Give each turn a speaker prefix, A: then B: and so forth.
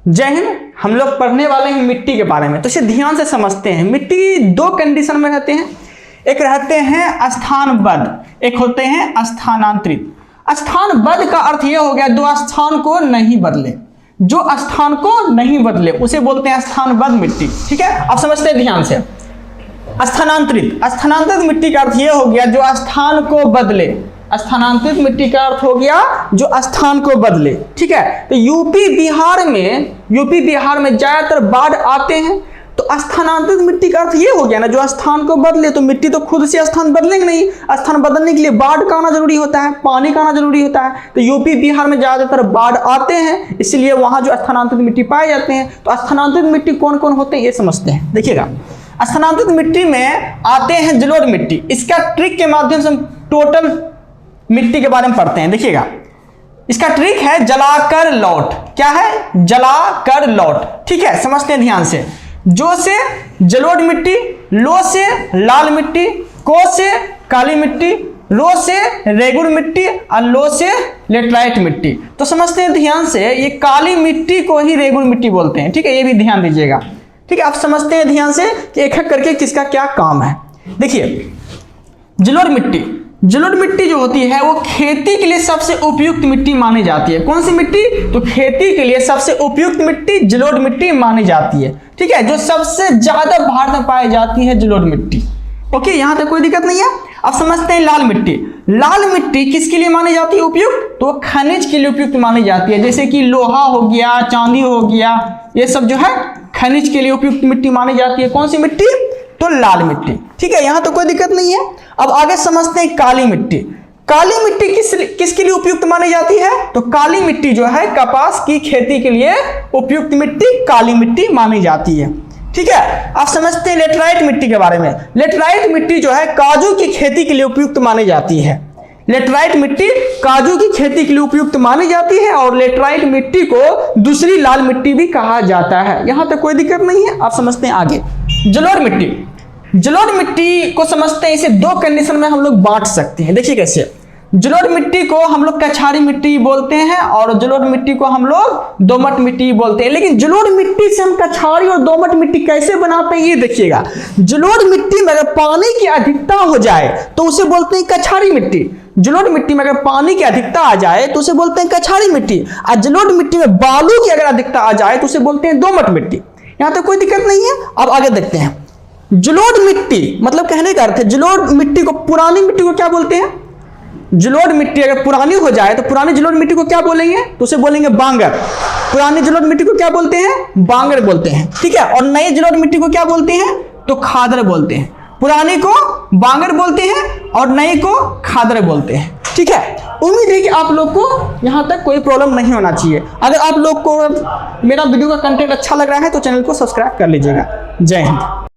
A: जय हिंद। हम लोग पढ़ने वाले हैं मिट्टी के बारे में, तो इसे ध्यान से समझते हैं। मिट्टी दो कंडीशन में रहते हैं, एक रहते हैं स्थानबद्ध, एक होते हैं स्थानांतरित। स्थानबद्ध का अर्थ यह हो गया जो स्थान को नहीं बदले, जो स्थान को नहीं बदले उसे बोलते हैं स्थानबद्ध मिट्टी। ठीक है, आप समझते हैं ध्यान से। स्थानांतरित, स्थानांतरित मिट्टी का अर्थ यह हो गया जो स्थान को बदले। स्थानांतरित मिट्टी का अर्थ हो गया जो स्थान को बदले। ठीक है, तो यूपी बिहार में ज्यादातर बाढ़ आते हैं, तो स्थानांतरित मिट्टी का अर्थ ये हो गया ना जो स्थान को बदले। तो मिट्टी तो खुद से स्थान बदलेंगे नहीं, स्थान बदलने के लिए बाढ़ का आना जरूरी होता है, पानी का आना जरूरी होता है। तो यूपी बिहार में ज्यादातर बाढ़ आते हैं, इसलिए वहां जो स्थानांतरित मिट्टी पाए जाते हैं। तो स्थानांतरित मिट्टी कौन कौन होते हैं ये समझते हैं। देखिएगा, स्थानांतरित मिट्टी में आते हैं जलोढ़ मिट्टी। इसका ट्रिक के माध्यम से हम टोटल मिट्टी के बारे में पढ़ते हैं। देखिएगा, इसका ट्रिक है जलाकर लौट। क्या है? जलाकर लौट। ठीक है, समझते हैं ध्यान से। जो से जलोढ़ मिट्टी, लो से लाल मिट्टी, को से काली मिट्टी, रो से रेगुड़ मिट्टी और लो से लेटराइट मिट्टी। तो समझते हैं ध्यान से, ये काली मिट्टी को ही रेगुड़ मिट्टी बोलते हैं। ठीक है, ये भी ध्यान दीजिएगा। ठीक है, आप समझते हैं ध्यान से कि एक एक करके किसका क्या काम है। देखिए, जलोढ़ मिट्टी, जलोढ़ मिट्टी जो होती है वो खेती के लिए सबसे उपयुक्त मिट्टी मानी जाती है। कौन सी मिट्टी? तो खेती के लिए सबसे उपयुक्त मिट्टी जलोढ़ मिट्टी मानी जाती है। ठीक है, जो सबसे ज्यादा भारत में पाई जाती है जलोढ़ मिट्टी। ओके, यहां तक कोई दिक्कत नहीं है। अब समझते हैं लाल मिट्टी। लाल मिट्टी किसके लिए मानी जाती है उपयुक्त? तो खनिज के लिए उपयुक्त मानी जाती है, जैसे कि लोहा हो गया, चांदी हो गया, ये सब जो है खनिज के लिए उपयुक्त मिट्टी मानी जाती है। कौन सी मिट्टी? तो लाल मिट्टी। ठीक है, यहां तो कोई दिक्कत नहीं है। अब आगे समझते हैं काली मिट्टी। काली मिट्टी किसके लिए उपयुक्त मानी जाती है? तो काली मिट्टी जो है कपास की खेती के लिए उपयुक्त मिट्टी काली मिट्टी मानी जाती है। ठीक है, आप समझते हैं लेटराइट मिट्टी के बारे में। लेटराइट मिट्टी जो है काजू की खेती के लिए उपयुक्त मानी जाती है। लेटराइट मिट्टी काजू की खेती के लिए उपयुक्त मानी जाती है, और लेटराइट मिट्टी को दूसरी लाल मिट्टी भी कहा जाता है। यहां तक कोई दिक्कत नहीं है। आप समझते हैं आगे जलोढ़ मिट्टी। जलोढ़ मिट्टी को समझते हैं, इसे दो कंडीशन में हम लोग बांट सकते हैं। देखिए कैसे। जलोढ़ मिट्टी को हम लोग कछारी मिट्टी बोलते हैं, और जलोढ़ मिट्टी को हम लोग दोमट मिट्टी बोलते हैं। लेकिन जलोढ़ मिट्टी से हम कछारी और दोमट मिट्टी कैसे बनाते हैं ये देखिएगा। जलोढ़ मिट्टी में अगर पानी की अधिकता हो जाए तो उसे बोलते हैं कछारी मिट्टी। जलोढ़ मिट्टी में अगर पानी की अधिकता आ जाए तो उसे बोलते हैं कछारी मिट्टी, और जलोढ़ मिट्टी में बालू की अगर अधिकता आ जाए तो उसे बोलते हैं दोमट मिट्टी। यहां तक कोई दिक्कत नहीं है। अब आगे देखते हैं। जलोढ़ मिट्टी मतलब कहने का अर्थ है, जलोढ़ मिट्टी को, पुरानी मिट्टी को क्या बोलते हैं? जलोढ़ मिट्टी अगर पुरानी हो जाए तो पुरानी जलोढ़ मिट्टी को क्या बोलेंगे? तो उसे बोलेंगे बांगर। पुरानी जलोढ़ मिट्टी को क्या बोलते हैं? बांगर बोलते हैं। ठीक है, और नई जलोढ़ मिट्टी को क्या बोलते हैं? तो खादर बोलते हैं। पुरानी को बांगर बोलते हैं और नई को खादर बोलते हैं। ठीक है, उम्मीद है कि आप लोग को यहां तक कोई प्रॉब्लम नहीं होना चाहिए। अगर आप लोग को मेरा वीडियो का कंटेंट अच्छा लग रहा है तो चैनल को सब्सक्राइब कर लीजिएगा। जय हिंद।